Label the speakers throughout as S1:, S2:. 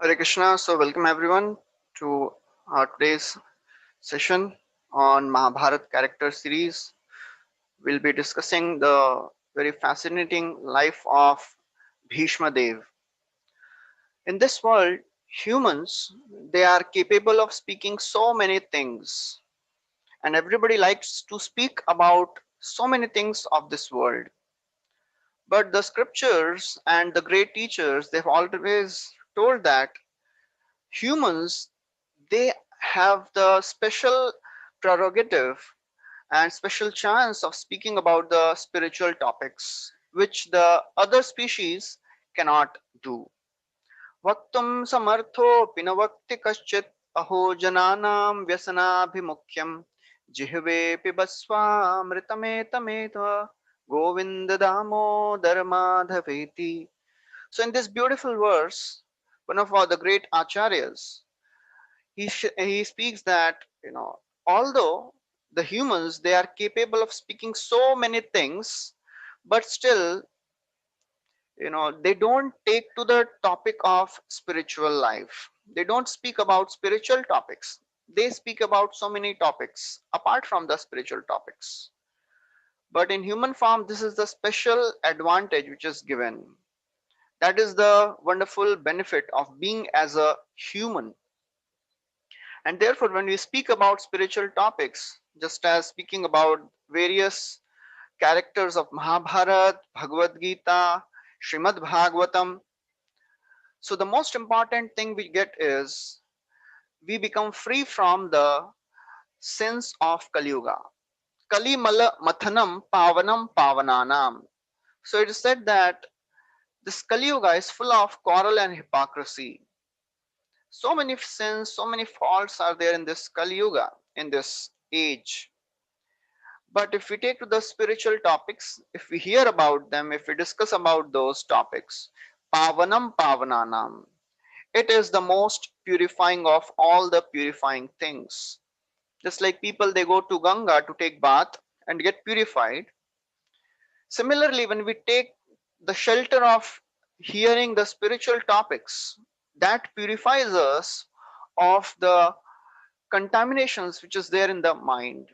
S1: Hare Krishna. So, welcome everyone to our today's session on Mahabharata character series. We'll be discussing the very fascinating life of Bhishma Dev. In this world, humans they are capable of speaking so many things, and everybody likes to speak about so many things of this world. But the scriptures and the great teachers they've always told that humans they have the special prerogative and special chance of speaking about the spiritual topics which the other species cannot do. Vaktum samartho pinavakti kaschit aho jananam vyasanaabhimukyam jihve pibasva mritametameta govinda damodar madhaveti. So in this beautiful verse, one of the great acharyas he speaks that although the humans they are capable of speaking so many things, but still they don't take to the topic of spiritual life. They don't speak about spiritual topics. They speak about so many topics apart from the spiritual topics. But in human form, this is the special advantage which is given. That is the wonderful benefit of being as a human. And therefore, when we speak about spiritual topics, just as speaking about various characters of Mahabharata, Bhagavad Gita, Srimad Bhagavatam, so the most important thing we get is we become free from the sins of Kali Yuga. Kali Mala Mathanam Pavanam Pavananam. So it is said that this Kali Yuga is full of quarrel and hypocrisy. So many sins, so many faults are there in this Kali Yuga, in this age. But if we take to the spiritual topics, if we hear about them, if we discuss about those topics, Pavanam Pavananam, it is the most purifying of all the purifying things. Just like people they go to Ganga to take bath and get purified. Similarly, when we take the shelter of hearing the spiritual topics, that purifies us of the contaminations which is there in the mind.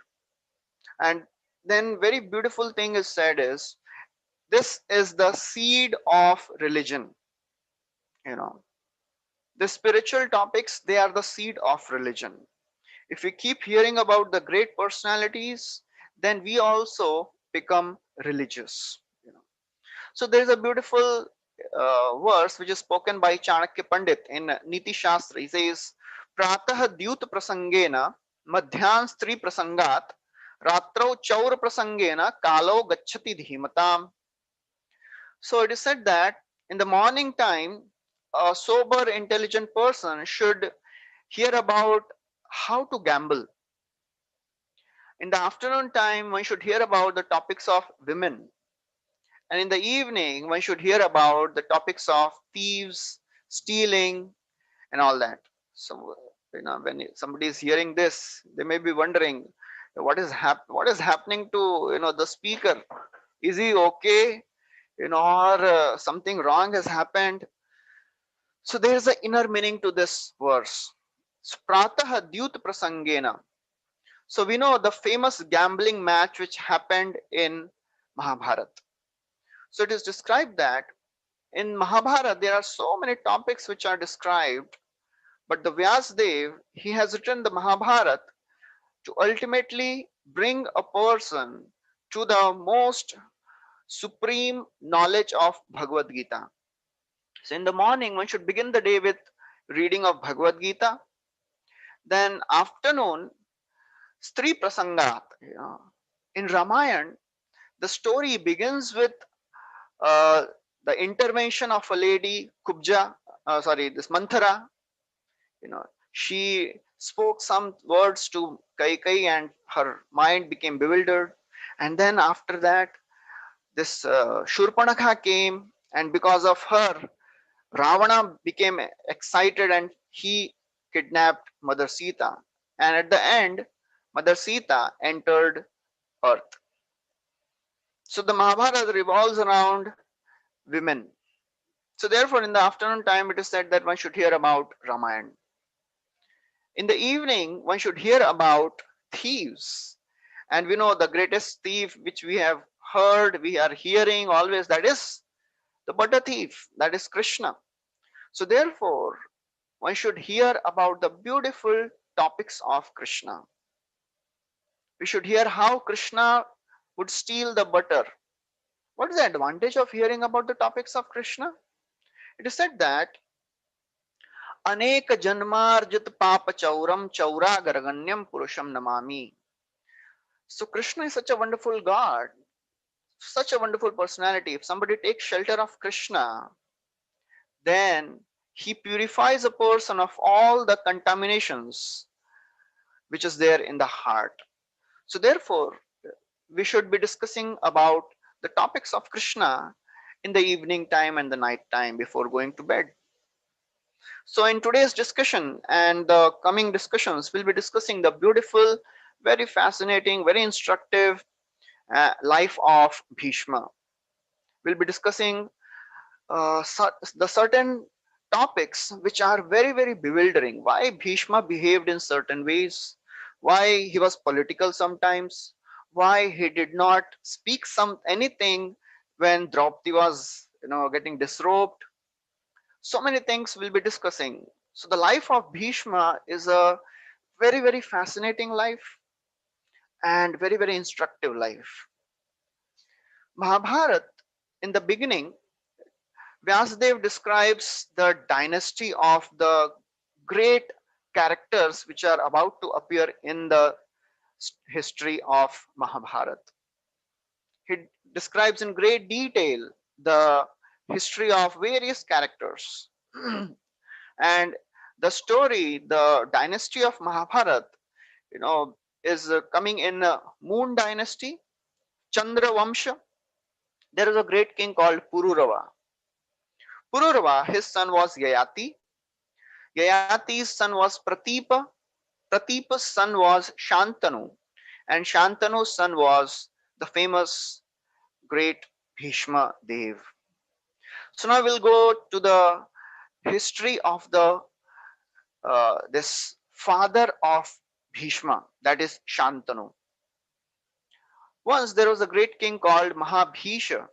S1: And then very beautiful thing is said is this is the seed of religion. you know the spiritual topics they are the seed of religion. If we keep hearing about the great personalities, then we also become religious. So there is a beautiful verse which is spoken by Chanakya Pandit in Niti Shastra. He says, Pratah Dyut Prasangena Madhyam Stri Prasangat Ratrau Chaur Prasangena Kalo Gachati Dhimatam. So it is said that in the morning time, a sober, intelligent person should hear about how to gamble. In the afternoon time, one should hear about the topics of women. And in the evening, one should hear about the topics of thieves, stealing, and all that. So, when somebody is hearing this, they may be wondering what is happening to the speaker. Is he okay? Or something wrong has happened. So there is an inner meaning to this verse. Pratah dyut prasangena. So we know the famous gambling match which happened in Mahabharata. So it is described that in Mahabharata there are so many topics which are described, but the Vyasdev he has written the Mahabharata to ultimately bring a person to the most supreme knowledge of Bhagavad Gita. So in the morning one should begin the day with reading of Bhagavad Gita. Then afternoon Stri Prasangat. In Ramayana, the story begins with uh, the intervention of a lady, Kubja, this Manthara. She spoke some words to Kaikai and her mind became bewildered. And then after that, this Shurpanakha came, and because of her, Ravana became excited and he kidnapped Mother Sita. And at the end, Mother Sita entered Earth. So the Mahabharata revolves around women. So therefore, in the afternoon time, it is said that one should hear about Ramayana. In the evening, one should hear about thieves. And we know the greatest thief which we have heard, we are hearing always, that is the butter thief, that is Krishna. So therefore, one should hear about the beautiful topics of Krishna. We should hear how Krishna would steal the butter. What is the advantage of hearing about the topics of Krishna? It is said that अनेक जन्मार्जित पाप चौरम चौरागरगण्यम पुरुषम Namami. So Krishna is such a wonderful God, such a wonderful personality. If somebody takes shelter of Krishna, then he purifies a person of all the contaminations which is there in the heart. So therefore, we should be discussing about the topics of Krishna in the evening time and the night time before going to bed. So in today's discussion and the coming discussions, we'll be discussing the beautiful, very fascinating, very instructive life of Bhishma. We'll be discussing the certain topics which are very, very bewildering. Why Bhishma behaved in certain ways, why he was political sometimes, why he did not speak anything when Draupadi was getting disrobed. So many things we'll be discussing. So the life of Bhishma is a very, very fascinating life and very, very instructive life. Mahabharata, in the beginning, Vyasadeva describes the dynasty of the great characters which are about to appear in the history of Mahabharata. He describes in great detail the history of various characters. And the story, the dynasty of Mahabharata, is coming in Moon dynasty, Chandra Vamsha. There is a great king called Pururava. Pururava, his son was Yayati. Yayati's son was Pratipa. Pratipa's son was Shantanu. And Shantanu's son was the famous great Bhishma Dev. So now we'll go to the history of the this father of Bhishma, that is Shantanu. Once there was a great king called Mahabhisha,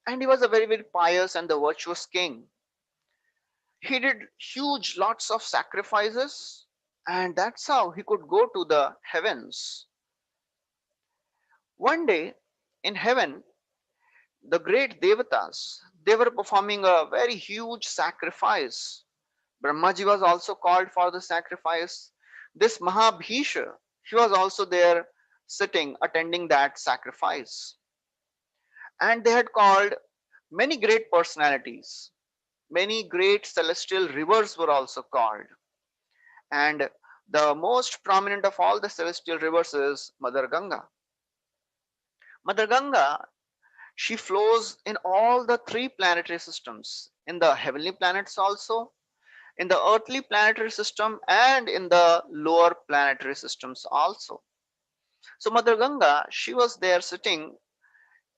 S1: and he was a very, very pious and the virtuous king. He did huge lots of sacrifices, and that's how he could go to the heavens. One day in heaven, the great devatas, they were performing a very huge sacrifice. Brahmaji was also called for the sacrifice. This Mahabhisha, he was also there sitting, attending that sacrifice. And they had called many great personalities. Many great celestial rivers were also called. And the most prominent of all the celestial rivers is Mother Ganga. Mother Ganga, she flows in all the three planetary systems, in the heavenly planets also, in the earthly planetary system, and in the lower planetary systems also. So Mother Ganga, she was there sitting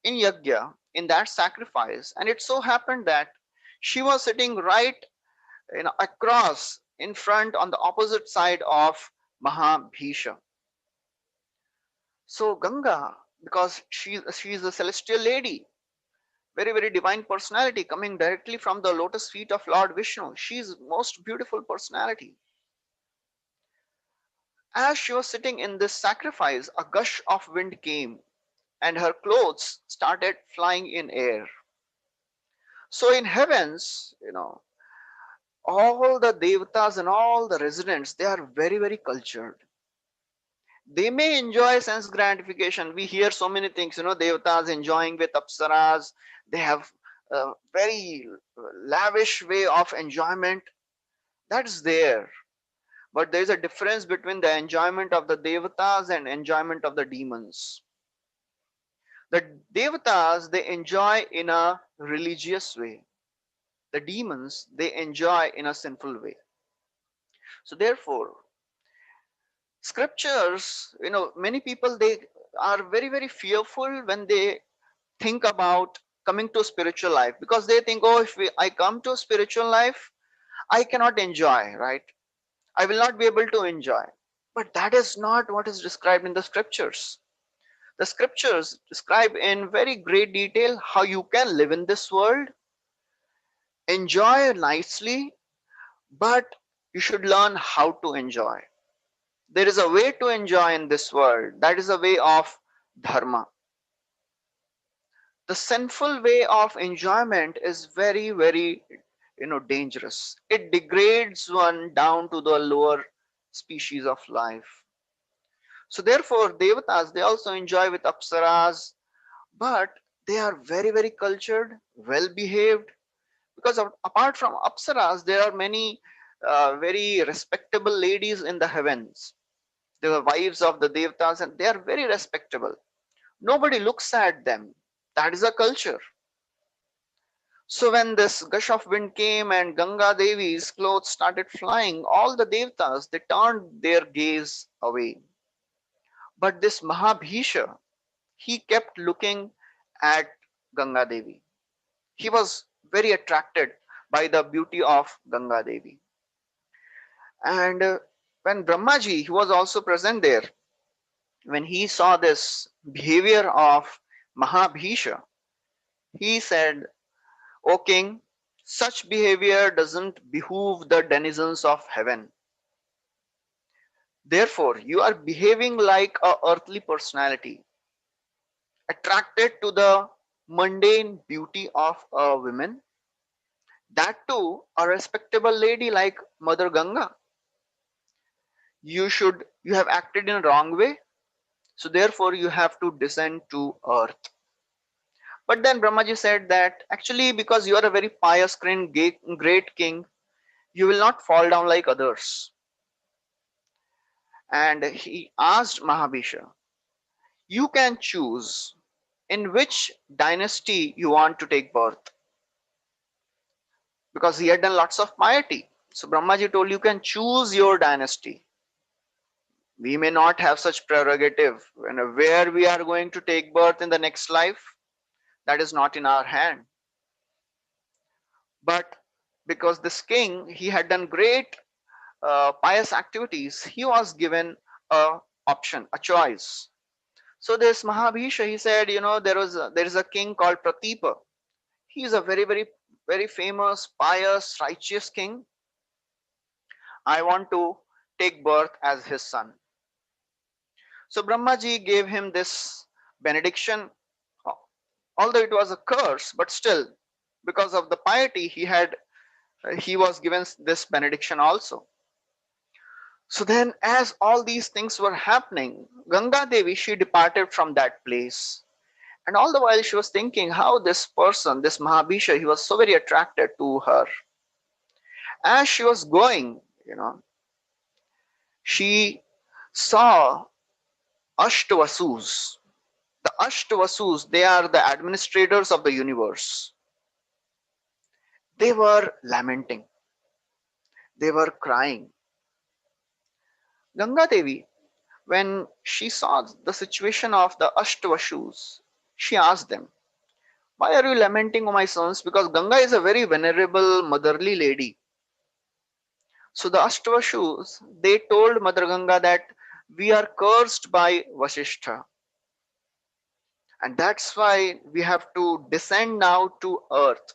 S1: in Yajna, in that sacrifice, and it so happened that she was sitting right across in front on the opposite side of Mahabhisha. So Ganga, because she is a celestial lady, very, very divine personality coming directly from the lotus feet of Lord Vishnu. She is most beautiful personality. As she was sitting in this sacrifice, a gush of wind came and her clothes started flying in air. So in heavens, all the devatas and all the residents, they are very, very cultured. They may enjoy sense gratification. We hear so many things, devatas enjoying with apsaras. They have a very lavish way of enjoyment. That's there. But there is a difference between the enjoyment of the devatas and enjoyment of the demons. The devatas, they enjoy in a religious way. The demons, they enjoy in a sinful way. So therefore, scriptures, many people, they are very, very fearful when they think about coming to spiritual life, because they think, oh, if I come to spiritual life, I cannot enjoy, right? I will not be able to enjoy. But that is not what is described in the scriptures. The scriptures describe in very great detail how you can live in this world, enjoy nicely, but you should learn how to enjoy. There is a way to enjoy in this world. That is a way of dharma. The sinful way of enjoyment is very, very, dangerous. It degrades one down to the lower species of life. So therefore, devatas, they also enjoy with apsaras, but they are very, very cultured, well behaved, because apart from apsaras, there are many very respectable ladies in the heavens. They were wives of the devatas, and they are very respectable. Nobody looks at them. That is a culture. So when this gush of wind came and Ganga Devi's clothes started flying, all the devatas, they turned their gaze away. But this Mahabhisha, he kept looking at Ganga Devi. He was very attracted by the beauty of Ganga Devi. And when Brahmaji, he was also present there, when he saw this behavior of Mahabhisha, he said, O king, such behavior doesn't behoove the denizens of heaven. Therefore, you are behaving like a earthly personality, attracted to the mundane beauty of a woman, that too a respectable lady like Mother Ganga. You have acted in a wrong way, so therefore you have to descend to earth. But then Brahmaji said that actually, because you are a very pious, great king, you will not fall down like others. And he asked Mahabhisha, you can choose in which dynasty you want to take birth, because he had done lots of piety. So Brahmaji told, you can choose your dynasty. We may not have such prerogative, where we are going to take birth in the next life, that is not in our hand. But because this king, he had done great pious activities, he was given a option, a choice. So this Mahabhisha, he said, there is a king called Pratipa. He is a very, very, very famous, pious, righteous king. I want to take birth as his son. So Brahmaji gave him this benediction, although it was a curse, but still, because of the piety he was given this benediction also. So then, as all these things were happening, Ganga Devi, she departed from that place. And all the while she was thinking how this person, this Mahabhisha, he was so very attracted to her. As she was going, she saw Ashtavasus. The Ashtavasus, they are the administrators of the universe. They were lamenting. They were crying. Ganga Devi, when she saw the situation of the Ashtavashus, she asked them, why are you lamenting, O my sons? Because Ganga is a very venerable, motherly lady. So the Ashtavashus, they told Mother Ganga that we are cursed by Vasishtha. And that's why we have to descend now to earth.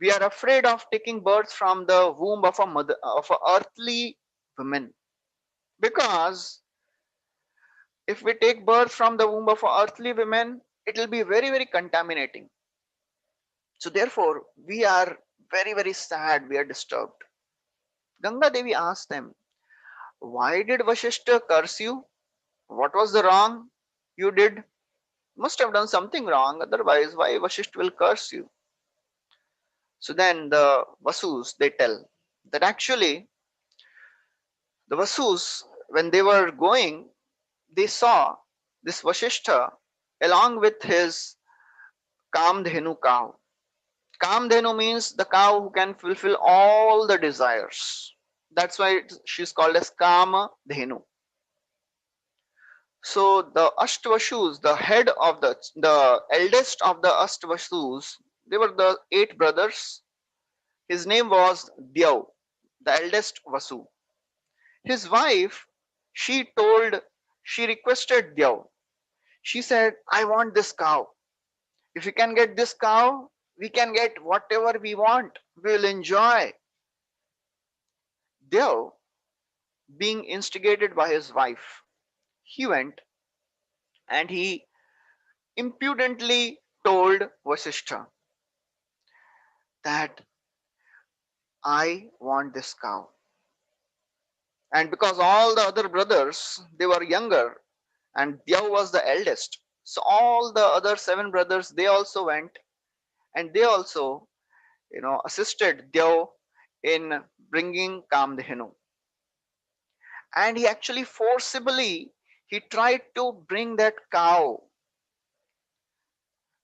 S1: We are afraid of taking birth from the womb of a mother, of a earthly woman. Because if we take birth from the womb of a earthly woman, it will be very, very contaminating. So therefore, we are very, very sad, we are disturbed. Ganga Devi asked them, why did Vasishtha curse you? What was the wrong you did? Must have done something wrong, otherwise why Vasishtha will curse you? So then the Vasus, they tell that actually the Vasus, when they were going, they saw this Vasishtha along with his Kamdhenu cow. Kamdhenu means the cow who can fulfill all the desires. That's why she's called as Kama Dhenu. So the Ashtavashus, the head of the eldest of the Ashtavashus, they were the 8 brothers. His name was Dyav, the eldest Vasu. His wife, she told, she requested Dyav. She said, I want this cow. If we can get this cow, we can get whatever we want. We will enjoy. Dyav, being instigated by his wife, he went and he impudently told Vasishtha that I want this cow. And because all the other brothers, they were younger and Dyav was the eldest. So all the other 7 brothers, they also went and they also, assisted Dyav in bringing Kamdhenu. And he actually forcibly, he tried to bring that cow.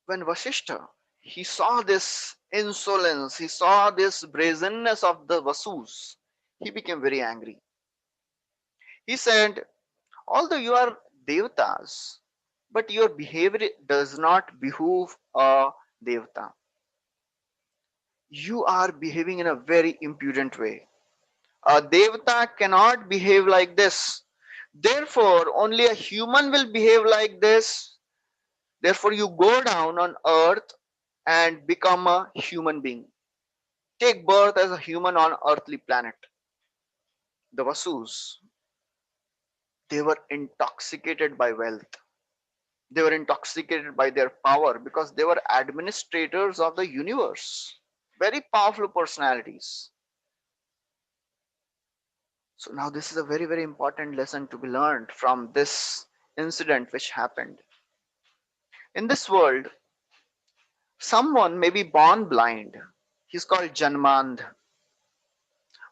S1: When Vasishtha, he saw this insolence, he saw this brazenness of the Vasus, he became very angry. He said, although you are devatas, but your behavior does not behoove a devata. You are behaving in a very impudent way. A devata cannot behave like this. Therefore, only a human will behave like this. Therefore, you go down on earth and become a human being. Take birth as a human on earthly planet. The Vasus, they were intoxicated by wealth. They were intoxicated by their power because they were administrators of the universe. Very powerful personalities. So now this is a very, very important lesson to be learned from this incident which happened. In this world, someone may be born blind. He's called Janmandh.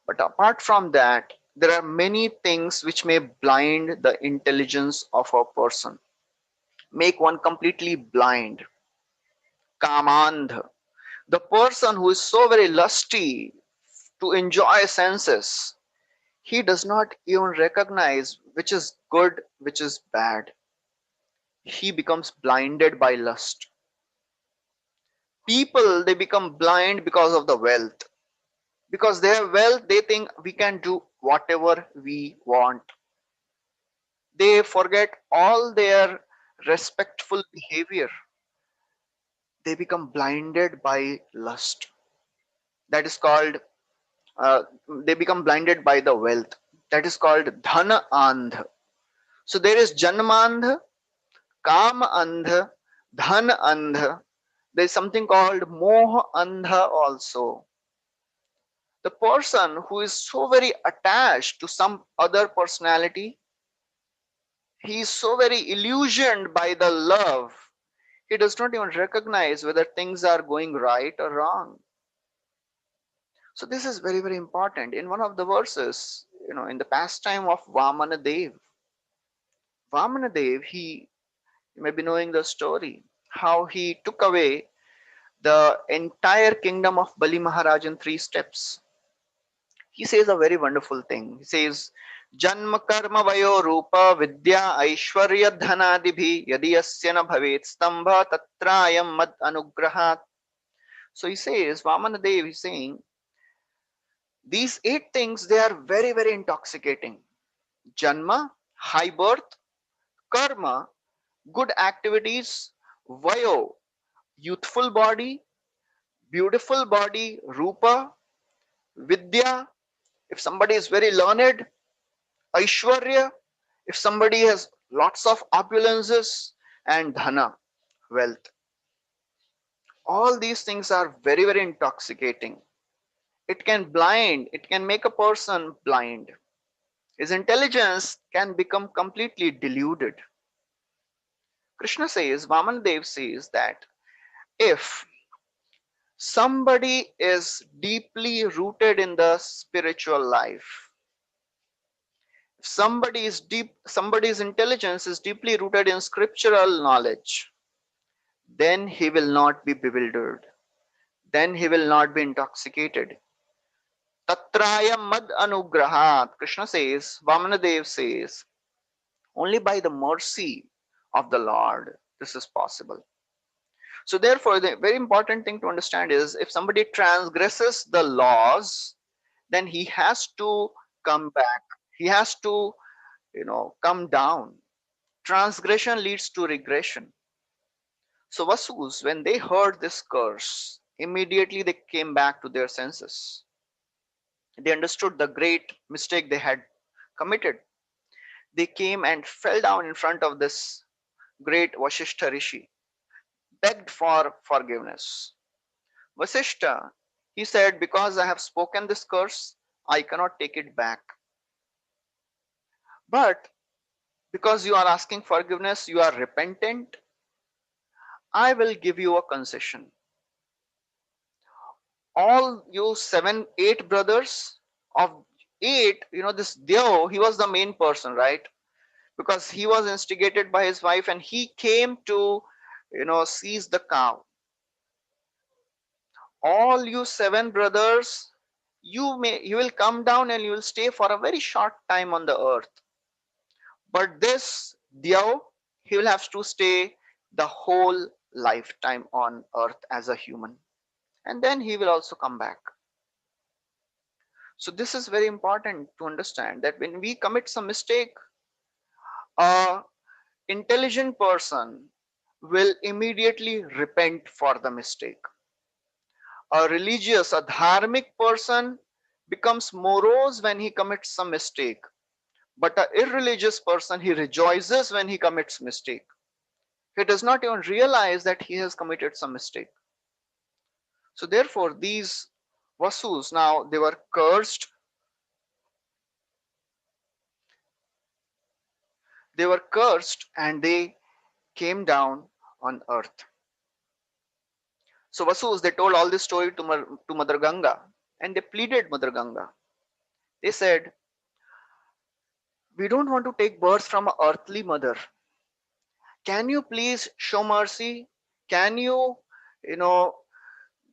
S1: But apart from that, there are many things which may blind the intelligence of a person, make one completely blind. Kamandh, the person who is so very lusty to enjoy senses, he does not even recognize which is good, which is bad. He becomes blinded by lust. People, they become blind because of the wealth. Because they have wealth, they think we can do whatever we want. They forget all their respectful behavior. They become blinded by lust. That is called, uh, they become blinded by the wealth. That is called dhana andh. So there is janmandh, kam andh, dhan andh. There is something called moh andha also. The person who is so very attached to some other personality, he is so very illusioned by the love, he does not even recognize whether things are going right or wrong. So this is very, very important. In one of the verses, in the pastime of Vamanadev, Vamanadev, you may be knowing the story, how he took away the entire kingdom of Bali Maharaj in 3 steps. He says a very wonderful thing. He says, Janma karma vayo rupa vidya aishwarya dhanadibhi yadi yasya na bhavet stambha tatrayam mad anugrahat. So he says, Vamanadev is saying, these 8 things, they are very, very intoxicating. Janma, high birth; karma, good activities; vayo, youthful body; beautiful body; rupa; vidya, if somebody is very learned; aishwarya, if somebody has lots of opulences; and dhana, wealth. All these things are very, very intoxicating. It can blind, it can make a person blind. His intelligence can become completely deluded. Krishna says, Vamandev says that if somebody is deeply rooted in the spiritual life, if somebody's intelligence is deeply rooted in scriptural knowledge, then he will not be bewildered. Then he will not be intoxicated. Tatraya mad anugrahat. Krishna says, Vamanadev says, Only by the mercy of the Lord this is possible. So therefore, the very important thing to understand is if somebody transgresses the laws, then he has to come back. He has to, come down. Transgression leads to regression. So Vasus, when they heard this curse, immediately they came back to their senses. They understood the great mistake they had committed. They came and fell down in front of this great Vashishta Rishi, begged for forgiveness. Vasishta, he said, because I have spoken this curse, I cannot take it back. But because you are asking forgiveness, you are repentant, I will give you a concession. All you seven, eight brothers of eight, this Deo, he was the main person, right? Because he was instigated by his wife and he came to, seize the cow. All you seven brothers, you will come down and you will stay for a very short time on the earth. But this Deo, he will have to stay the whole lifetime on earth as a human. And then he will also come back. So this is very important to understand that when we commit some mistake, a intelligent person will immediately repent for the mistake. A religious, a dharmic person becomes morose when he commits some mistake. But a irreligious person, he rejoices when he commits mistake. He does not even realize that he has committed some mistake. So therefore, these Vasus now they were cursed. They were cursed and they came down on earth. So Vasus they told all this story to Mother Ganga and they pleaded Mother Ganga. They said, we don't want to take birth from an earthly mother. Can you please show mercy? Can you, you know,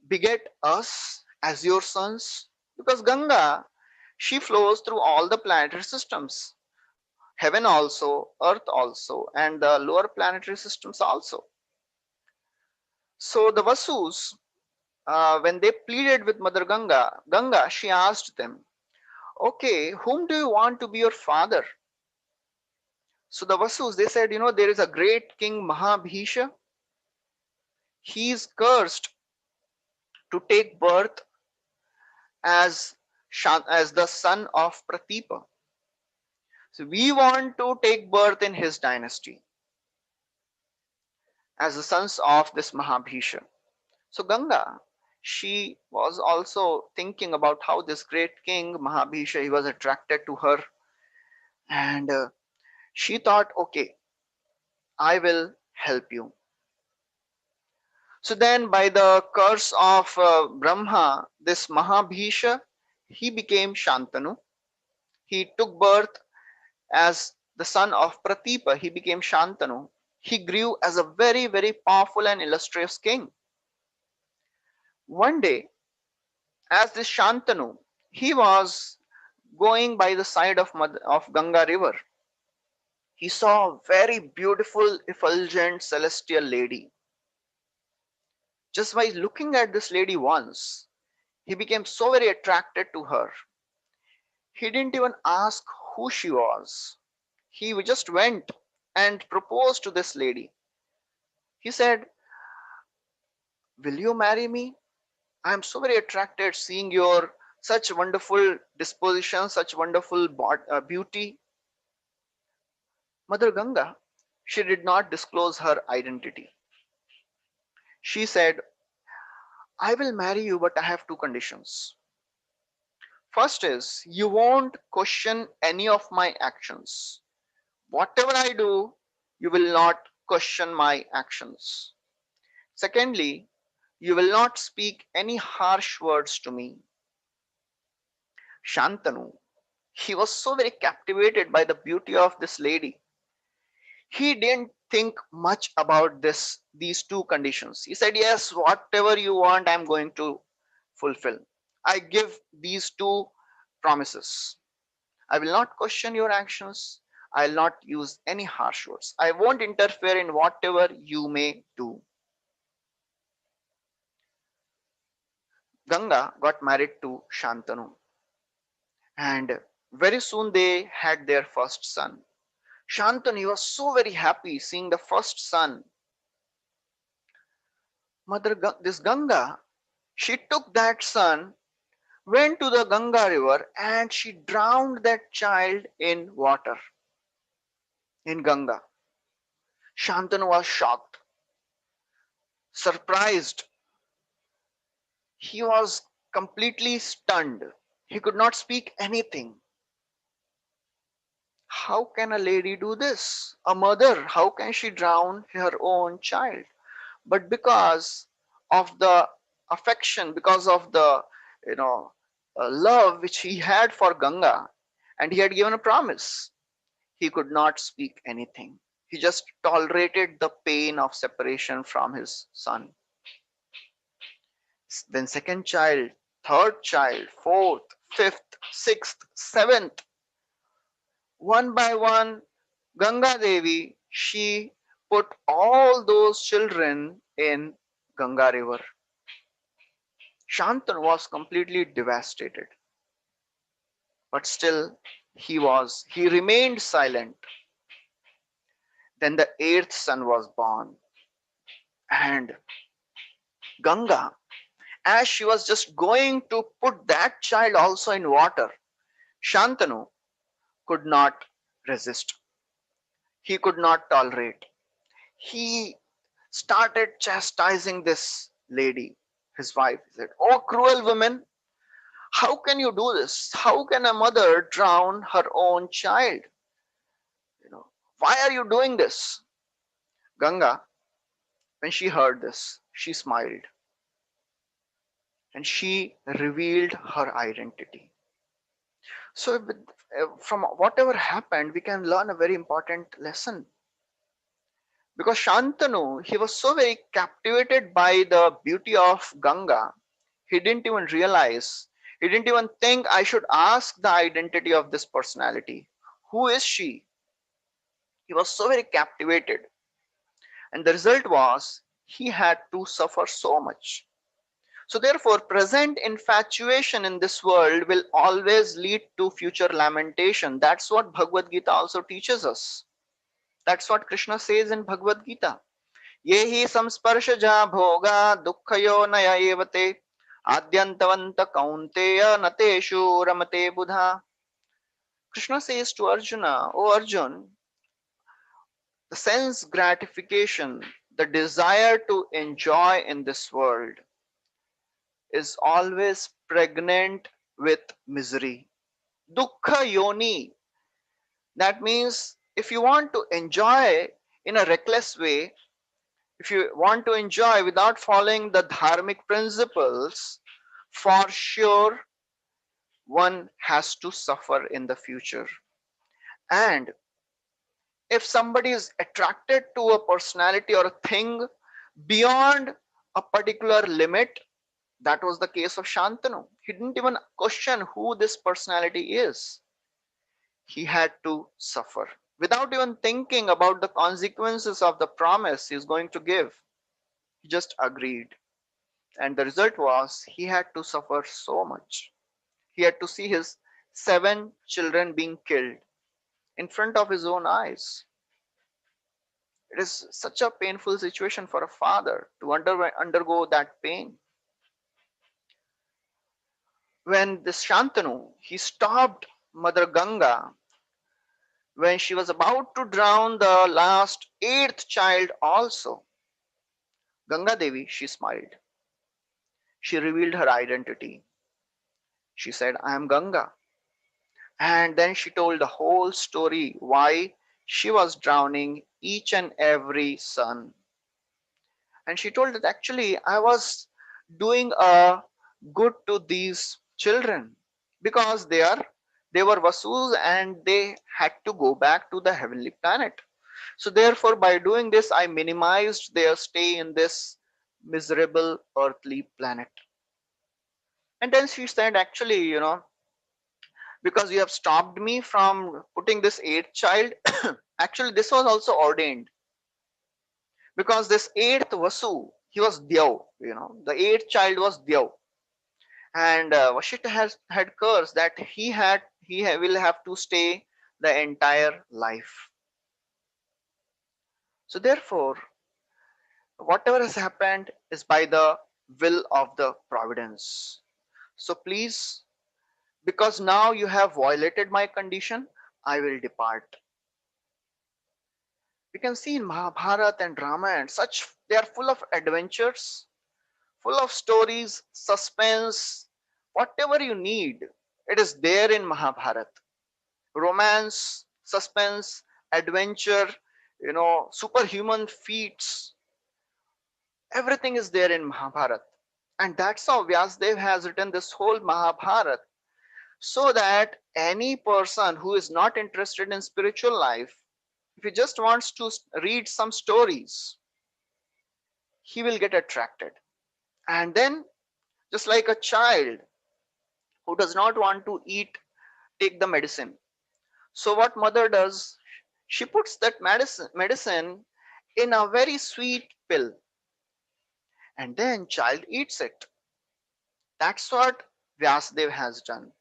S1: beget us as your sons? Because Ganga, she flows through all the planetary systems, heaven also, earth also, and the lower planetary systems also. So the Vasus, when they pleaded with Mother Ganga, Ganga, she asked them, okay, whom do you want to be your father? So the Vasus, they said, there is a great king Mahabhisha. He is cursed to take birth as as the son of Pratipa. So we want to take birth in his dynasty as the sons of this Mahabhisha. So Ganga, she was also thinking about how this great king Mahabhisha, he was attracted to her, and she thought, okay, I will help you. So then, by the curse of Brahma, this Mahabhisha, he became Shantanu. He took birth as the son of Pratipa. He became Shantanu. He grew as a very, very powerful and illustrious king. One day, as this Shantanu, he was going by the side of Ganga river. He saw a very beautiful, effulgent, celestial lady. Just by looking at this lady once, he became so very attracted to her. He didn't even ask who she was. He just went and proposed to this lady. He said, will you marry me? I am so very attracted seeing your such wonderful disposition, such wonderful beauty. Mother Ganga, she did not disclose her identity. She said, I will marry you, but I have two conditions. First is, you won't question any of my actions. Whatever I do, you will not question my actions. Secondly, you will not speak any harsh words to me. Shantanu, he was so very captivated by the beauty of this lady. He didn't think much about these two conditions. He said, yes, whatever you want, I'm going to fulfill. I give these two promises. I will not question your actions. I'll not use any harsh words. I won't interfere in whatever you may do. Ganga got married to Shantanu, and very soon they had their first son. Shantanu was so very happy seeing the first son. This Ganga, she took that son, went to the Ganga river, and she drowned that child in water in Ganga. Shantanu was shocked, surprised. He was completely stunned. He could not speak anything. How can a lady do this? A mother, how can she drown her own child? But because of the affection, because of the you know love which he had for Ganga, and he had given a promise, he could not speak anything. He just tolerated the pain of separation from his son. Then second child, third child, fourth, fifth, sixth, seventh, one by one, Ganga Devi, she put all those children in Ganga river. Shantanu was completely devastated, but still he remained silent. Then the eighth son was born, and Ganga, as she was just going to put that child also in water, Shantanu could not resist. He could not tolerate. He started chastising this lady, his wife. He said, "Oh, cruel woman, how can you do this? How can a mother drown her own child? You know, why are you doing this?" Ganga, when she heard this, she smiled and she revealed her identity. So, from whatever happened, we can learn a very important lesson. Because Shantanu, he was so very captivated by the beauty of Ganga, he didn't even realize, he didn't even think I should ask the identity of this personality. Who is she? He was so very captivated. And the result was he had to suffer so much. So, therefore, present infatuation in this world will always lead to future lamentation. That's what Bhagavad Gita also teaches us. That's what Krishna says in Bhagavad Gita. ये हि संस्पर्शजा भोगा दुःखयो नय एव ते आद्यन्तवन्त कौन्तेय न तेषु रमते बुधा. Krishna says to Arjuna, "O Arjun, the sense gratification, the desire to enjoy in this world is always pregnant with misery. Dukkha yoni, that means if you want to enjoy in a reckless way, if you want to enjoy without following the dharmic principles, for sure one has to suffer in the future. And if somebody is attracted to a personality or a thing beyond a particular limit, that was the case of Shantanu. He didn't even question who this personality is. He had to suffer without even thinking about the consequences of the promise he's going to give. He just agreed. And the result was he had to suffer so much. He had to see his seven children being killed in front of his own eyes. It is such a painful situation for a father to undergo that pain. When this Shantanu, he stopped Mother Ganga when she was about to drown the last eighth child also. Ganga Devi, she smiled. She revealed her identity. She said, "I am Ganga." And then she told the whole story why she was drowning each and every son. And she told that actually I was doing a good to these children because they were Vasus and they had to go back to the heavenly planet. So therefore, by doing this, I minimized their stay in this miserable earthly planet. And then she said, actually, because you have stopped me from putting this eighth child. Actually, this was also ordained because this eighth Vasu, he was Dyav, the eighth child was Dyav. And Vashishta has had cursed that will have to stay the entire life. So therefore, whatever has happened is by the will of the providence. So please, because now you have violated my condition, I will depart. We can see in Mahabharata and Ramayana, such they are full of adventures, full of stories, suspense, whatever you need. It is there in Mahabharata. Romance, suspense, adventure, superhuman feats, everything is there in Mahabharata. And that's how Vyasdev has written this whole Mahabharata, so that any person who is not interested in spiritual life, if he just wants to read some stories, he will get attracted. And then, just like a child who does not want to eat, take the medicine. So what mother does, she puts that medicine in a very sweet pill, and then child eats it. That's what Vyasdev has done.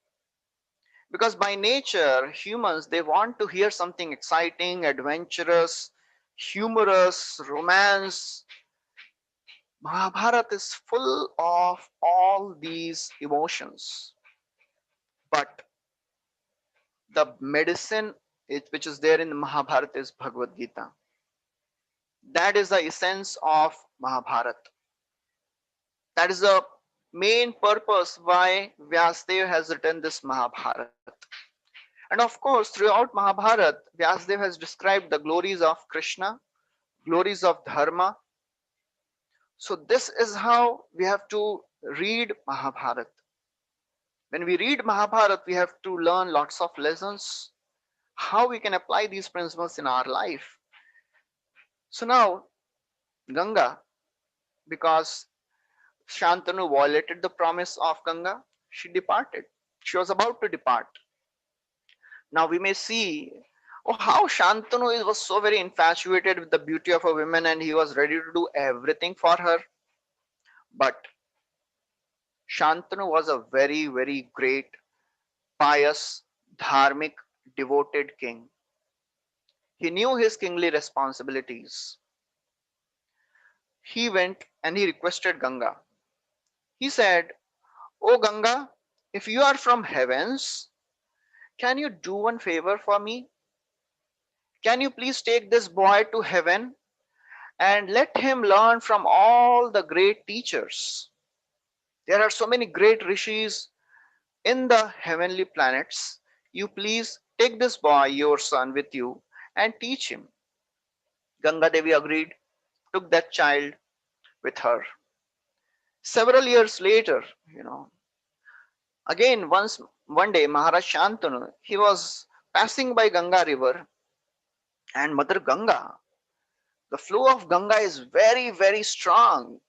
S1: Because by nature, humans, they want to hear something exciting, adventurous, humorous, romance. Mahabharata is full of all these emotions. But the medicine which is there in the Mahabharata is Bhagavad Gita. That is the essence of Mahabharata. That is the main purpose why Vyasdev has written this Mahabharata. And of course, throughout Mahabharata, Vyasdev has described the glories of Krishna, glories of Dharma. So this is how we have to read Mahabharata. When we read Mahabharata, we have to learn lots of lessons, how we can apply these principles in our life. So now, Ganga, because Shantanu violated the promise of Ganga, she departed. She was about to depart. Now we may see how Shantanu was so very infatuated with the beauty of a woman and he was ready to do everything for her. But Shantanu was a very, very great, pious, dharmic, devoted king. He knew his kingly responsibilities. He went and he requested Ganga. He said, "O Ganga, if you are from heavens, can you do one favor for me? Can you please take this boy to heaven and let him learn from all the great teachers? There are so many great rishis in the heavenly planets. You please take this boy, your son, with you and teach him." Ganga Devi agreed, took that child with her. Several years later, again one day Maharaj Shantanu, he was passing by Ganga river, and Mother Ganga, the flow of Ganga is very, very strong.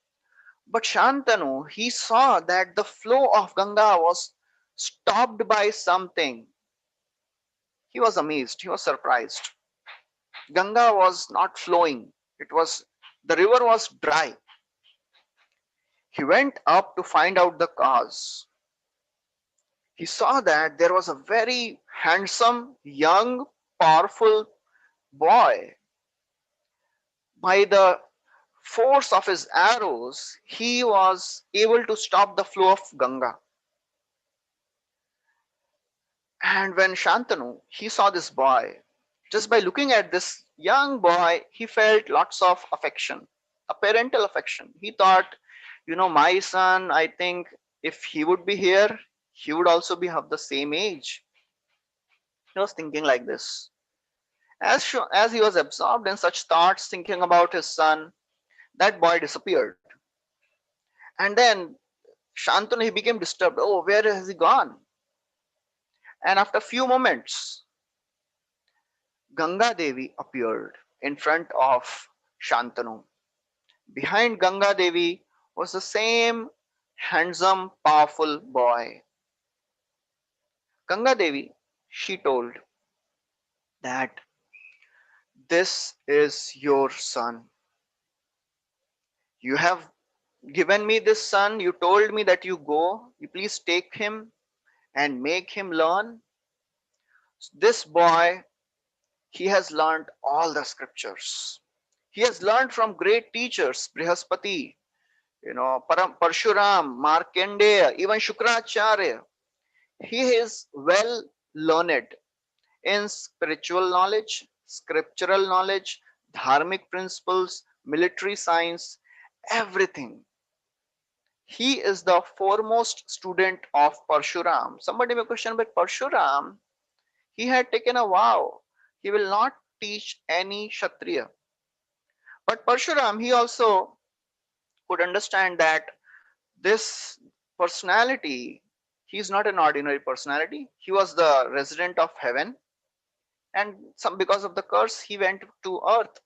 S1: But Shantanu, he saw that the flow of Ganga was stopped by something. He was amazed, he was surprised. Ganga was not flowing. The river was dry. He went up to find out the cause. He saw that there was a very handsome, young, powerful boy. By the force of his arrows, he was able to stop the flow of Ganga. And when Shantanu, he saw this boy, just by looking at this young boy, he felt lots of affection, a parental affection. He thought, my son, I think if he would be here, he would also be of the same age. He was thinking like this. As he was absorbed in such thoughts, thinking about his son, that boy disappeared. And then Shantanu, he became disturbed. Oh, where has he gone? And after a few moments, Ganga Devi appeared in front of Shantanu. Behind Ganga Devi was the same handsome, powerful boy. Ganga Devi, she told that this is your son. You have given me this son. You told me that you go. You please take him and make him learn. This boy, he has learned all the scriptures. He has learned from great teachers, Brihaspati, Parshuram, Markandeya, even Shukracharya. He is well learned in spiritual knowledge, scriptural knowledge, dharmic principles, military science, everything. He is the foremost student of Parshuram. Somebody may question, but Parshuram, he had taken a vow. He will not teach any Kshatriya. But Parshuram, he also could understand that this personality, he is not an ordinary personality. He was the resident of heaven, and some because of the curse, he went to earth.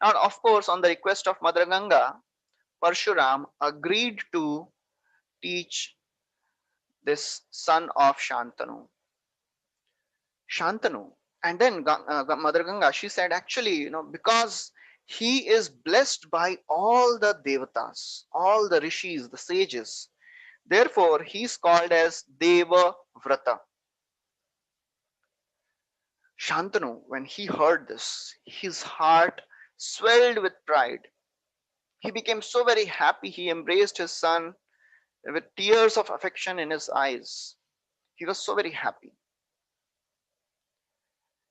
S1: And of course, on the request of Mother Ganga, Parshuram agreed to teach this son of Shantanu. And then Mother Ganga, she said, actually, because he is blessed by all the devatas, all the rishis, the sages. Therefore, he is called as Deva Vrata. Shantanu, when he heard this, his heart swelled with pride. He became so very happy. He embraced his son with tears of affection in his eyes. He was so very happy.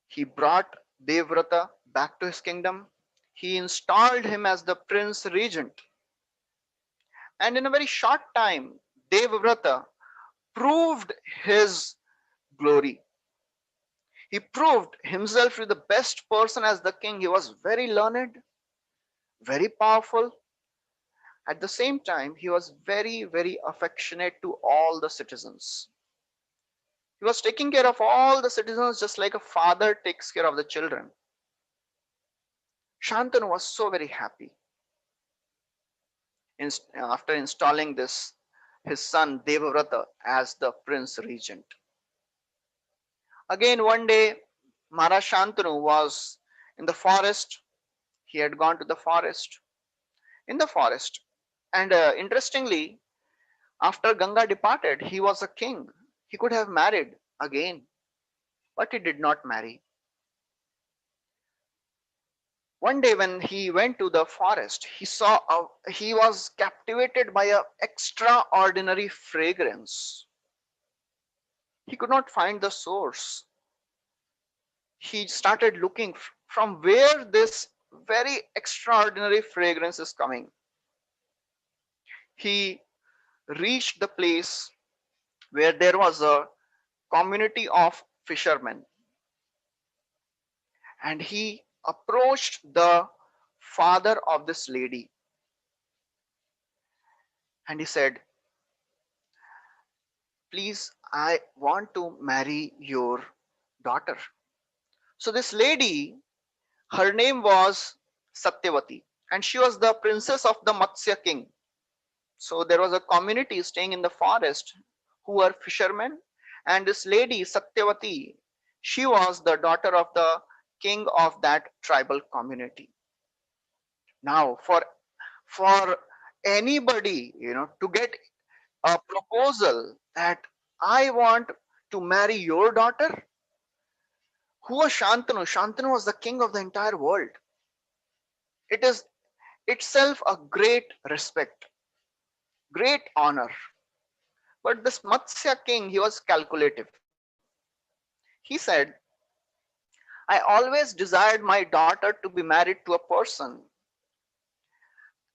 S1: He brought Devrata back to his kingdom. He installed him as the prince regent. And in a very short time, Devrata proved his glory. He proved himself to be the best person as the king. He was very learned, very powerful. At the same time, he was very, very affectionate to all the citizens. He was taking care of all the citizens just like a father takes care of the children. Shantanu was so very happy after installing this his son Devavrata as the prince regent. Again, one day, Maharaj Shantanu was in the forest. He had gone to the forest. In the forest. And interestingly, after Ganga departed, he was a king. He could have married again, but he did not marry. One day when he went to the forest, he was captivated by a extraordinary fragrance. He could not find the source. He started looking from where this very extraordinary fragrance is coming. He reached the place where there was a community of fishermen, and he approached the father of this lady, and he said, please, I want to marry your daughter. So this lady, her name was Satyavati, and she was the princess of the Matsya king. So there was a community staying in the forest who were fishermen, and this lady Satyavati, she was the daughter of the king of that tribal community. Now, for anybody, to get a proposal that I want to marry your daughter, who was Shantanu? Shantanu was the king of the entire world. It is itself a great respect, great honor. But this Matsya king, he was calculative. He said, I always desired my daughter to be married to a person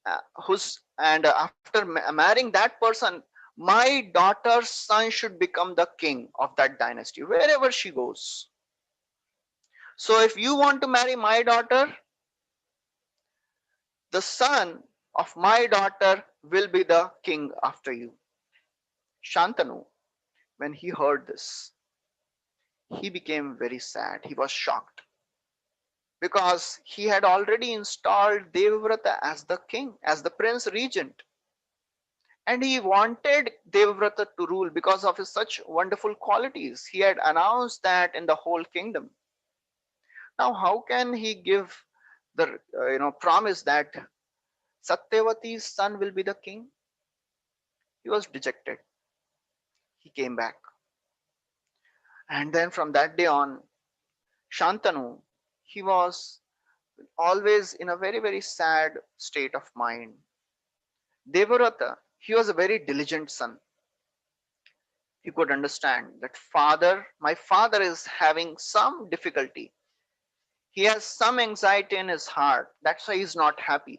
S1: after marrying that person, my daughter's son should become the king of that dynasty wherever she goes. So if you want to marry my daughter, the son of my daughter will be the king after you. Shantanu, when he heard this, he became very sad. He was shocked because he had already installed Devavrata as the king, as the prince regent. And he wanted Devavrata to rule because of his such wonderful qualities. He had announced that in the whole kingdom. Now, how can he give the promise that Satyavati's son will be the king? He was dejected. He came back, and then from that day on, Shantanu, he was always in a very very sad state of mind. Devavrata, he was a very diligent son. He could understand that my father is having some difficulty. He has some anxiety in his heart. That's why he's not happy.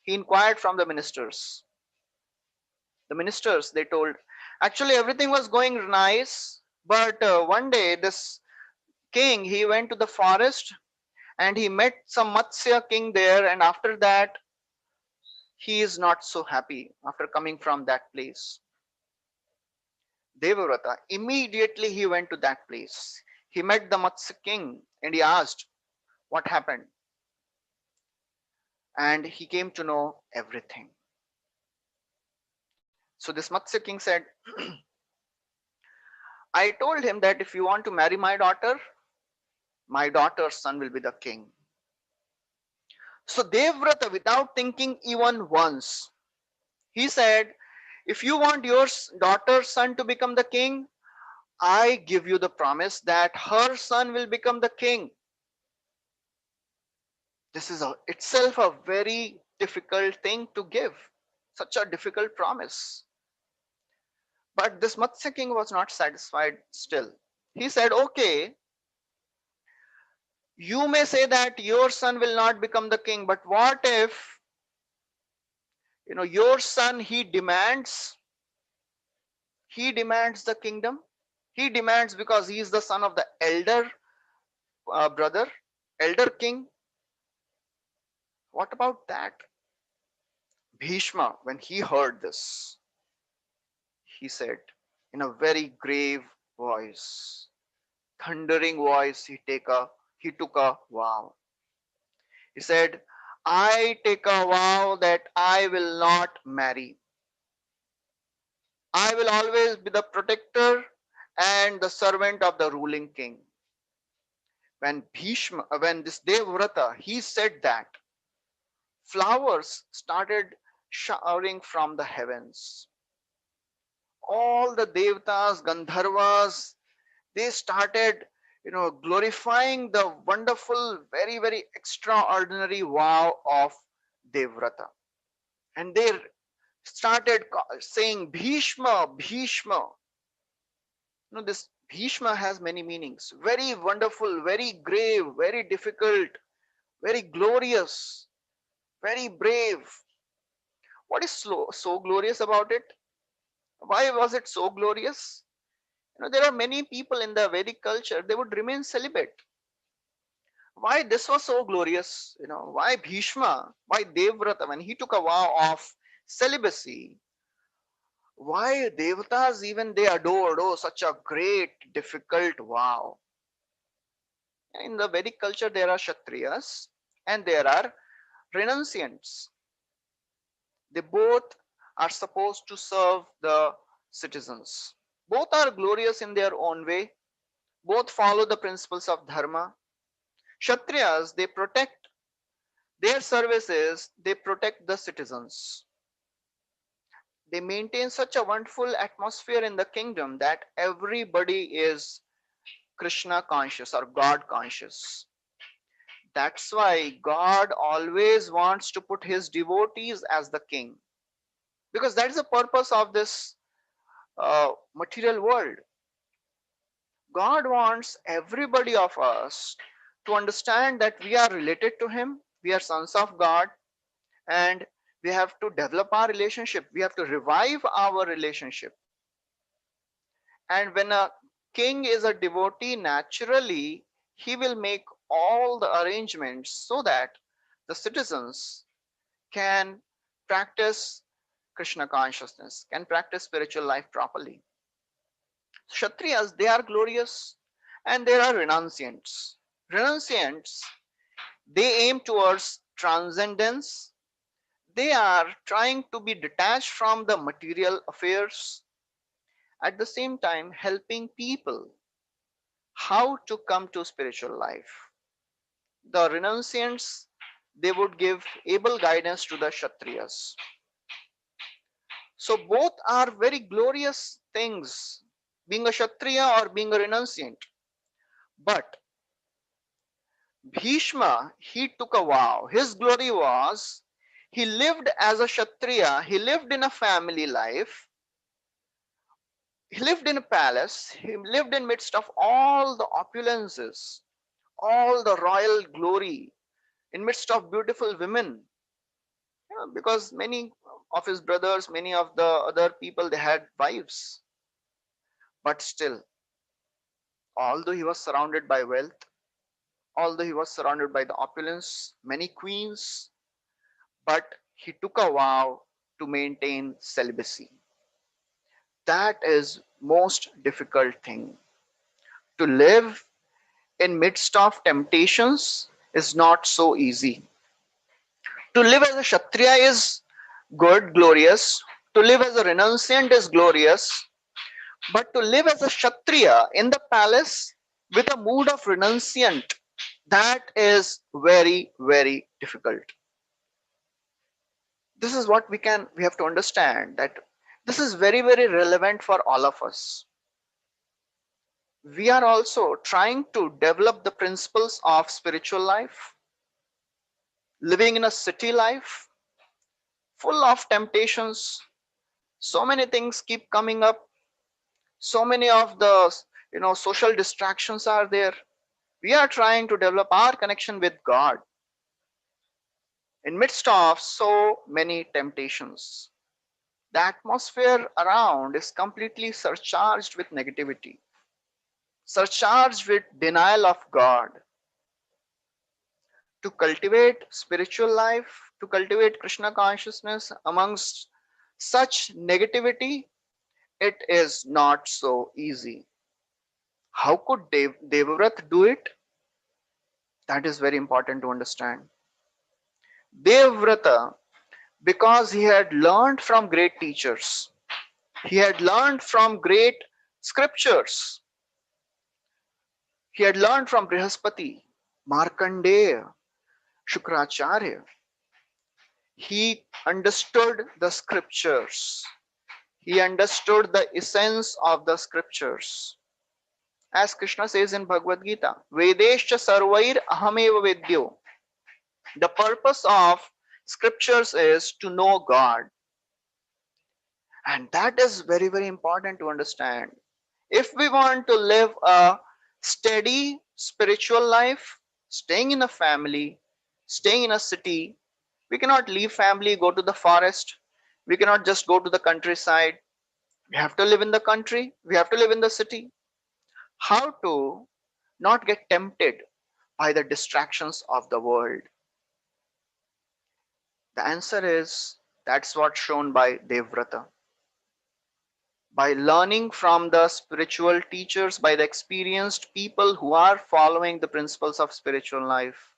S1: He inquired from the ministers. The ministers, they told, actually everything was going nice, but one day this king, he went to the forest and he met some Matsya king there, and after that he is not so happy after coming from that place. Devavrata, immediately he went to that place. He met the Matsya king and he asked what happened, and he came to know everything. So this Matsya king said, I told him that if you want to marry my daughter's son will be the king. So Devrata, without thinking even once, he said, if you want your daughter's son to become the king, I give you the promise that her son will become the king. This is itself a very difficult thing to give, such a difficult promise. But this Matsya king was not satisfied still. He said, okay, you may say that your son will not become the king, but what if your son he demands the kingdom. He demands because he is the son of the elder brother, elder king. What about that? Bhishma, when he heard this, he said in a very grave voice, thundering voice, he took a vow. He said, I take a vow that I will not marry. I will always be the protector and the servant of the ruling king. When this Devrata, he said that, flowers started showering from the heavens. All the Devtas, Gandharvas, they started, glorifying the wonderful, very, very extraordinary vow of Devrata. And they started saying, Bhishma, Bhishma. This Bhishma has many meanings. Very wonderful, very grave, very difficult, very glorious, very brave. What is so glorious about it? Why was it so glorious? There are many people in the Vedic culture, they would remain celibate. Why this was so glorious? Why Bhishma? Why Devrata? When he took a vow of celibacy, why Devatas even they adored? Oh, such a great, difficult vow. In the Vedic culture, there are Kshatriyas and there are renunciants. They both are supposed to serve the citizens. Both are glorious in their own way. Both follow the principles of dharma. Kshatriyas, they protect their services, they protect the citizens. They maintain such a wonderful atmosphere in the kingdom that everybody is Krishna conscious or God conscious. That's why God always wants to put his devotees as the king, because that is the purpose of this material world. God wants everybody of us to understand that we are related to him, we are sons of God, and we have to develop our relationship, we have to revive our relationship. And when a king is a devotee, naturally he will make all the arrangements so that the citizens can practice Krishna consciousness, can practice spiritual life properly. Kshatriyas, they are glorious, and there are renunciants. Renunciants, they aim towards transcendence, They are trying to be detached from the material affairs, at the same time helping people how to come to spiritual life. The renunciants, they would give able guidance to the Kshatriyas. So both are very glorious things, being a Kshatriya or being a renunciant. But Bhishma, he took a vow. His glory was he lived as a Kshatriya, he lived in a family life, he lived in a palace, he lived in midst of all the opulences, all the royal glory, in midst of beautiful women. Yeah, because many of his brothers, many of the other people, they had wives. But still, although he was surrounded by wealth, although he was surrounded by the opulence, many queens, but he took a vow to maintain celibacy. That is most difficult thing. To live in midst of temptations is not so easy. To live as a Kshatriya is good, glorious. To live as a renunciant is glorious. But to live as a Kshatriya in the palace with a mood of renunciant, that is very, very difficult. This is what we have to understand, that this is very, very relevant for all of us. We are also trying to develop the principles of spiritual life, living in a city life full of temptations. So many things keep coming up, so many of the social distractions are there. We are trying to develop our connection with God in midst of so many temptations. The atmosphere around is completely surcharged with negativity, surcharged with denial of God. To cultivate spiritual life, to cultivate Krishna consciousness amongst such negativity, it is not so easy. How could Devvrat do it? That is very important to understand. Devvrata, because he had learned from great teachers, he had learned from great scriptures, he had learned from Brihaspati, Markandeya, Shukracharya. He understood the scriptures. He understood the essence of the scriptures. As Krishna says in Bhagavad Gita, Vedescha sarvair ahameva vedyo. The purpose of scriptures is to know God. And that is very, very important to understand. If we want to live a steady spiritual life, staying in a family, staying in a city, we cannot leave family, go to the forest. We cannot just go to the countryside. We have to live in the country. We have to live in the city. How to not get tempted by the distractions of the world? The answer is that's what's shown by Devvrata. By learning from the spiritual teachers, by the experienced people who are following the principles of spiritual life,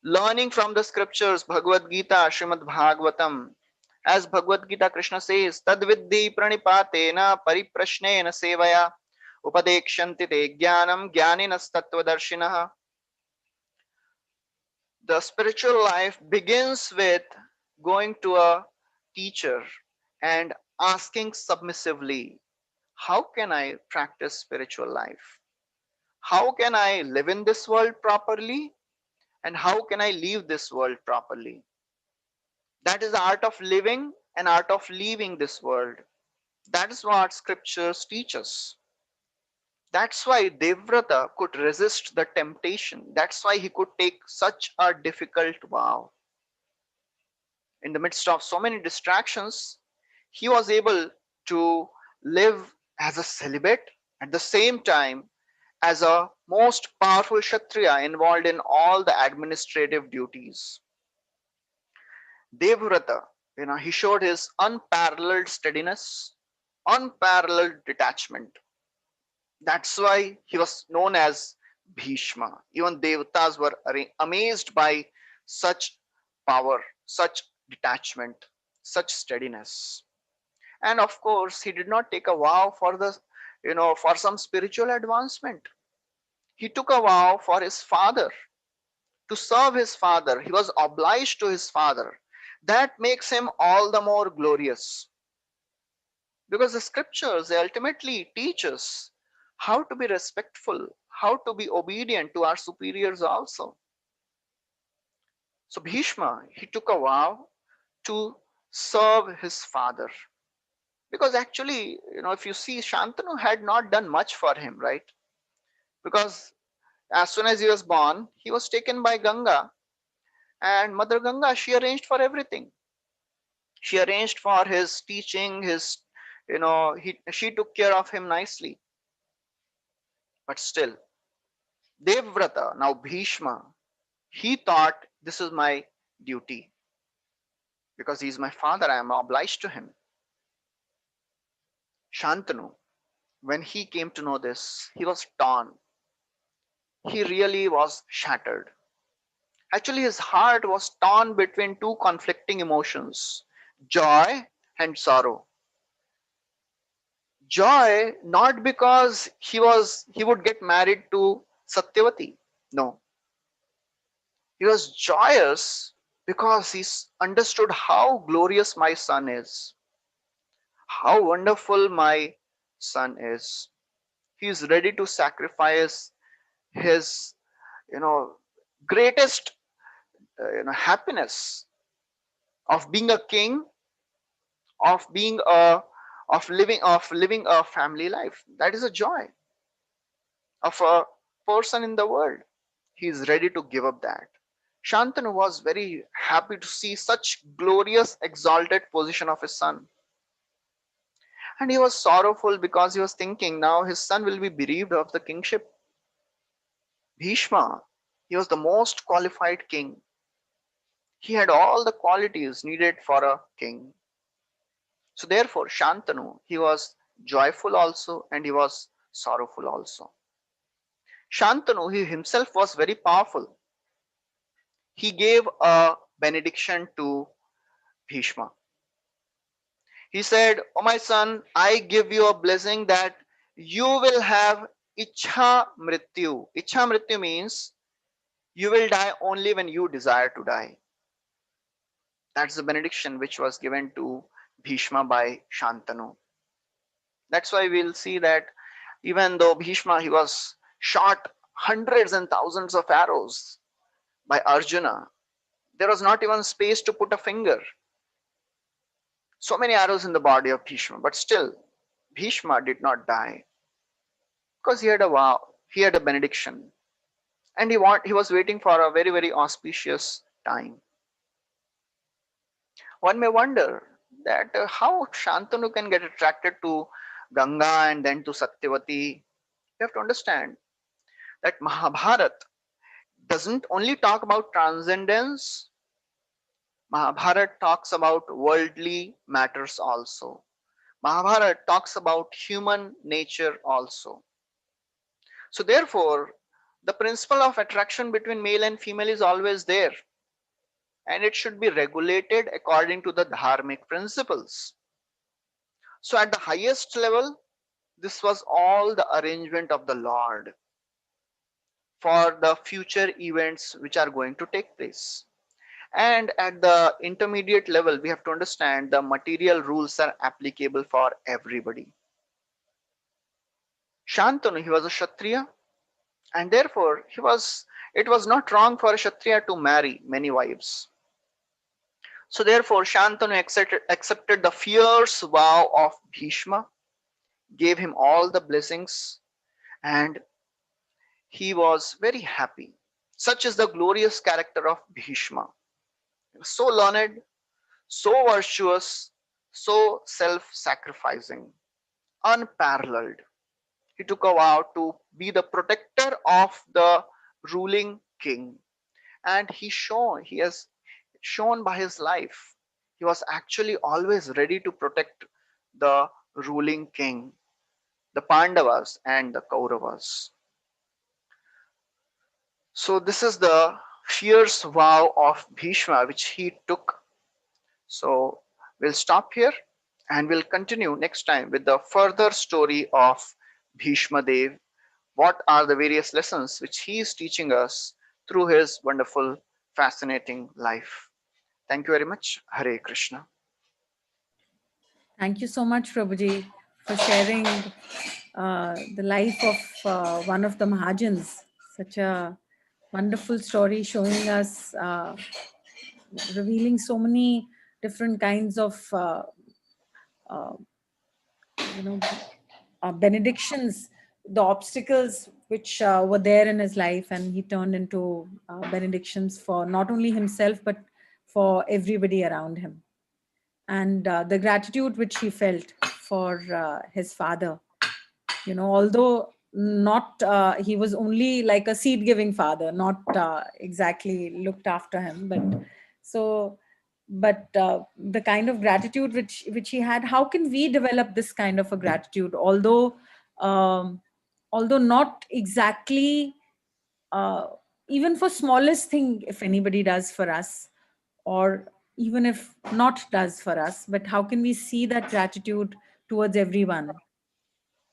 S1: learning from the scriptures, Bhagavad Gita, Srimad Bhagavatam. As Bhagavad Gita, Krishna says, Tadviddi pranipatena pariprashnena sevaya upadekshanti te jnanam jnaninas tattvadarshinaha. The spiritual life begins with going to a teacher and asking submissively, how can I practice spiritual life? How can I live in this world properly? And how can I leave this world properly? That is the art of living and art of leaving this world. That is what scriptures teach us. That's why Devrata could resist the temptation. That's why he could take such a difficult vow. In the midst of so many distractions, he was able to live as a celibate, at the same time as a most powerful Kshatriya involved in all the administrative duties. Devvrata, he showed his unparalleled steadiness, unparalleled detachment. That's why he was known as Bhishma. Even Devatas were amazed by such power, such detachment, such steadiness. And of course, he did not take a vow for for some spiritual advancement. He took a vow for his father, to serve his father. He was obliged to his father. That makes him all the more glorious, because the scriptures, they ultimately teach us how to be respectful, how to be obedient to our superiors also. So Bhishma, he took a vow to serve his father. Because actually, if you see, Shantanu had not done much for him, right? Because as soon as he was born, he was taken by Ganga, and Mother Ganga, she arranged for everything. She arranged for his teaching, she took care of him nicely. But still, Devvrata, now Bhishma, he thought, this is my duty. Because he is my father, I am obliged to him. Shantanu, when he came to know this, he was torn. He really was shattered. Actually, his heart was torn between two conflicting emotions, joy and sorrow. Joy, not because he would get married to Satyavati. No. He was joyous because he understood how glorious my son is, how wonderful my son is. He is ready to sacrifice his, you know, greatest, happiness of being a king, of being a, of living a family life. That is a joy of a person in the world. He is ready to give up that. Shantanu was very happy to see such glorious, exalted position of his son. And he was sorrowful because he was thinking now his son will be bereaved of the kingship. Bhishma, he was the most qualified king. He had all the qualities needed for a king. So therefore, Shantanu, he was joyful also and he was sorrowful also. Shantanu, he himself was very powerful. He gave a benediction to Bhishma. He said, "Oh my son, I give you a blessing that you will have Ichha Mrityu." Ichha Mrityu means you will die only when you desire to die. That's the benediction which was given to Bhishma by Shantanu. That's why we'll see that even though Bhishma, he was shot hundreds and thousands of arrows by Arjuna, there was not even space to put a finger. So many arrows in the body of Bhishma, but still, Bhishma did not die because he had a vow, he had a benediction, and he was waiting for a very very auspicious time. One may wonder that how Shantanu can get attracted to Ganga and then to Satyavati. You have to understand that Mahabharata doesn't only talk about transcendence. Mahabharata talks about worldly matters also. Mahabharata talks about human nature also. So therefore, the principle of attraction between male and female is always there, and it should be regulated according to the dharmic principles. So at the highest level, this was all the arrangement of the Lord for the future events which are going to take place. And at the intermediate level, we have to understand the material rules are applicable for everybody. Shantanu, he was a Kshatriya, and therefore it was not wrong for a Kshatriya to marry many wives. So therefore, Shantanu accepted the fierce vow of Bhishma, gave him all the blessings, and he was very happy. Such is the glorious character of Bhishma. So learned, so virtuous, so self-sacrificing, unparalleled. He took a vow to be the protector of the ruling king, and he has shown by his life. He was actually always ready to protect the ruling king, the Pandavas and the Kauravas. So this is the fierce vow of Bhishma which he took, So we'll stop here and we'll continue next time with the further story of Bhishma Dev. What are the various lessons which he is teaching us through his wonderful, fascinating life? Thank you very much. Hare Krishna.
S2: Thank you so much, Prabhuji, for sharing the life of one of the Mahajans. Such a wonderful story showing us, revealing so many different kinds of, uh, you know, benedictions, the obstacles which were there in his life, and he turned into benedictions for not only himself but for everybody around him. And the gratitude which he felt for his father, although not he was only like a seed giving father, not exactly looked after him, but so but the kind of gratitude which he had, how can we develop this kind of a gratitude, um, although not exactly, uh, even for smallest thing, if anybody does for us, or even if not does for us, but how can we see that gratitude towards everyone,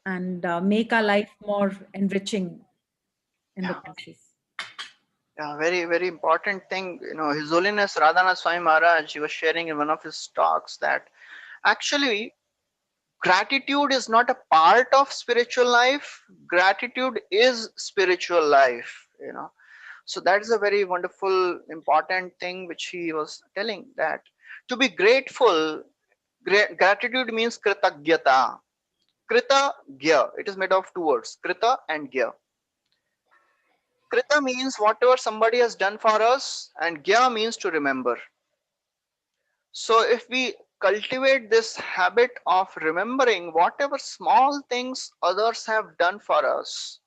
S2: and make our life more enriching in the
S1: Yeah,
S2: process.
S1: yeah, very, very important thing. His Holiness Radhanath Swami Maharaj, he was sharing in one of his talks that actually gratitude is not a part of spiritual life. Gratitude is spiritual life. So that is a very wonderful, important thing which he was telling, that to be grateful, gratitude means kritagyata. Krita gya. It is made of two words, krita and gya. Krita means whatever somebody has done for us, and gya means to remember. So if we cultivate this habit of remembering whatever small things others have done for us,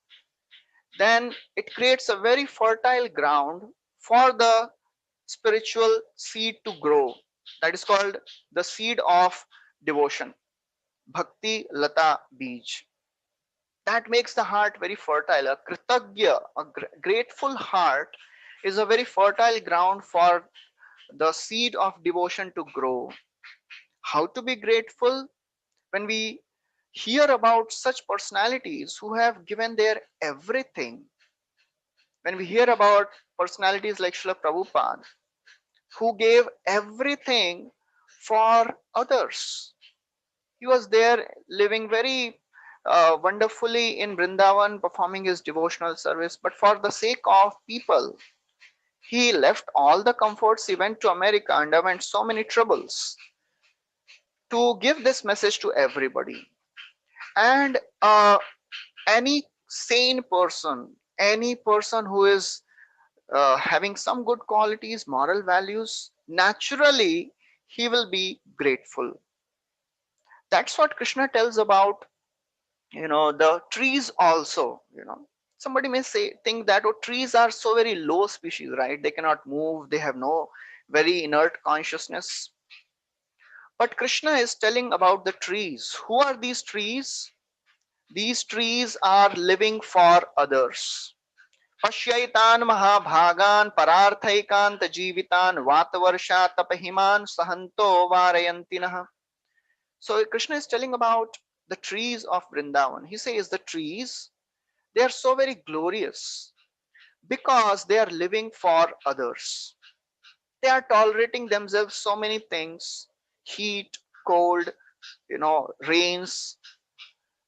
S1: then it creates a very fertile ground for the spiritual seed to grow. That is called the seed of devotion. Bhakti Lata Beej. That makes the heart very fertile. A kritagya, a grateful heart, is a very fertile ground for the seed of devotion to grow. How to be grateful? When we hear about such personalities who have given their everything, when we hear about personalities like Srila Prabhupada, who gave everything for others, he was there living very wonderfully in Vrindavan, performing his devotional service, but for the sake of people, he left all the comforts. He went to America, underwent so many troubles to give this message to everybody. And any sane person, any person who is having some good qualities, moral values, naturally he will be grateful. That's what Krishna tells about, the trees also. Somebody may say, think that, oh, trees are so very low species, right? They cannot move, they have no very inert consciousness. But Krishna is telling about the trees. Who are these trees? These trees are living for others. Pashyaitan mahabhagan pararthaikan tajivitan vatavarsha tapahiman sahanto varayantinah. So Krishna is telling about the trees of Vrindavan. He says the trees, they are so very glorious because they are living for others. They are tolerating themselves so many things, heat, cold, rains.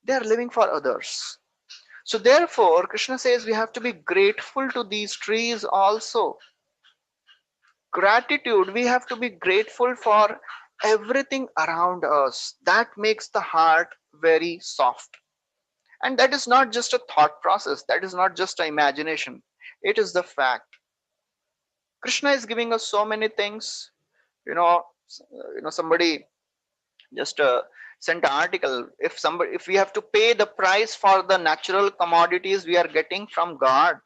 S1: They are living for others. So therefore, Krishna says we have to be grateful to these trees also. Gratitude, we have to be grateful for everything around us. That makes the heart very soft. And that is not just a thought process, that is not just an imagination. It is the fact. Krishna is giving us so many things. Somebody just sent an article. If we have to pay the price for the natural commodities we are getting from God,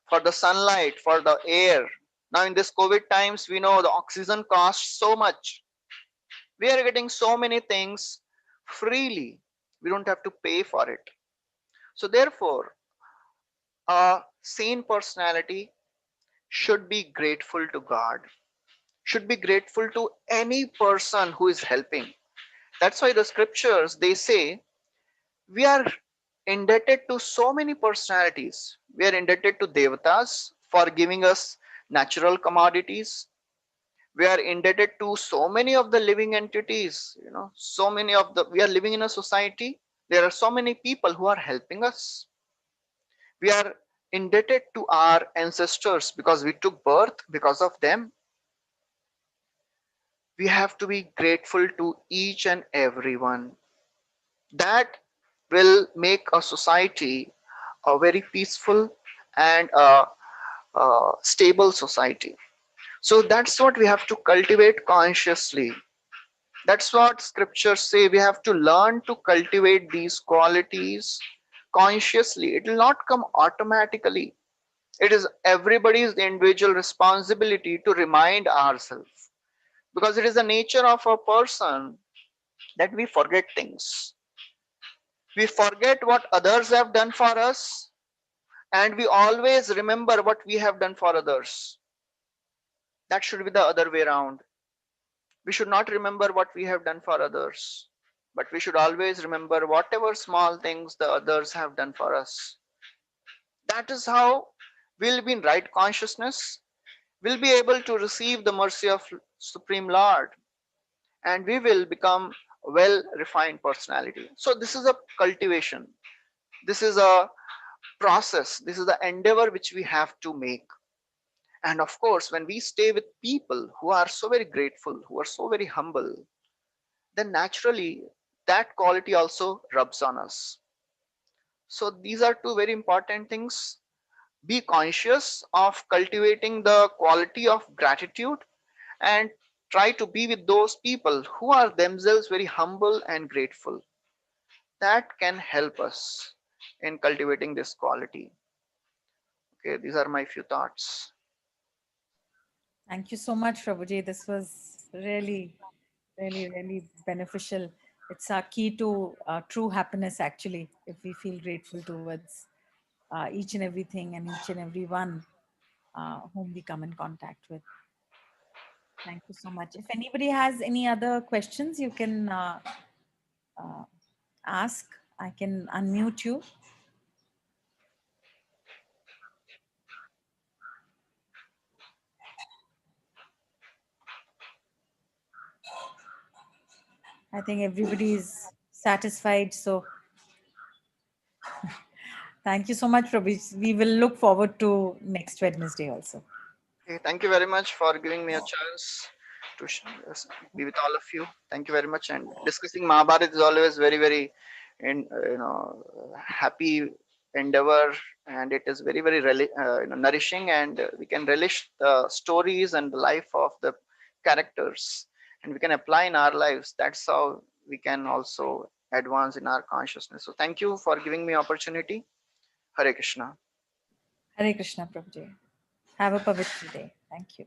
S1: for the sunlight, for the air. Now, in this COVID times, we know the oxygen costs so much. We are getting so many things freely. We don't have to pay for it. So, therefore, a sane personality should be grateful to God. should be grateful to any person who is helping. That's why the scriptures they say we are indebted to so many personalities. We are indebted to devatas for giving us natural commodities. We are indebted to so many of the living entities, so many of the we are living in a society. There are so many people who are helping us. We are indebted to our ancestors because we took birth because of them. We have to be grateful to each and everyone. That will make a society a very peaceful and a stable society. So that's what we have to cultivate consciously. That's what scriptures say. We have to learn to cultivate these qualities consciously. It will not come automatically. It is everybody's individual responsibility to remind ourselves, because it is the nature of a person that we forget things. We forget what others have done for us, and we always remember what we have done for others. That should be the other way around. We should not remember what we have done for others, but we should always remember whatever small things the others have done for us. That is how we'll be in right consciousness, we'll be able to receive the mercy of Supreme Lord, and we will become a well refined personality. So this is a cultivation, this is a process, this is the endeavor which we have to make. And of course, when we stay with people who are so very grateful, who are so very humble, then naturally that quality also rubs on us. So these are two very important things. Be conscious of cultivating the quality of gratitude, and try to be with those people who are themselves very humble and grateful. That can help us in cultivating this quality. Okay, these are my few thoughts.
S2: Thank you so much, Prabhuji. This was really, really, really beneficial. It's our key to true happiness, actually, if we feel grateful towards each and everything and each and every one whom we come in contact with. Thank you so much. If anybody has any other questions, you can uh, ask. I can unmute you. I think everybody is satisfied. So thank you so much, Prabhuji. We will look forward to next Wednesday also.
S1: Okay, thank you very much for giving me a chance to be with all of you. Thank you very much. And discussing Mahabharata is always very, very, happy endeavor, and it is very, very nourishing, and we can relish the stories and the life of the characters, and we can apply in our lives. That's how we can also advance in our consciousness. So thank you for giving me opportunity. Hare Krishna.
S2: Hare Krishna, Prabhuji. Have a pavitra day. Thank you.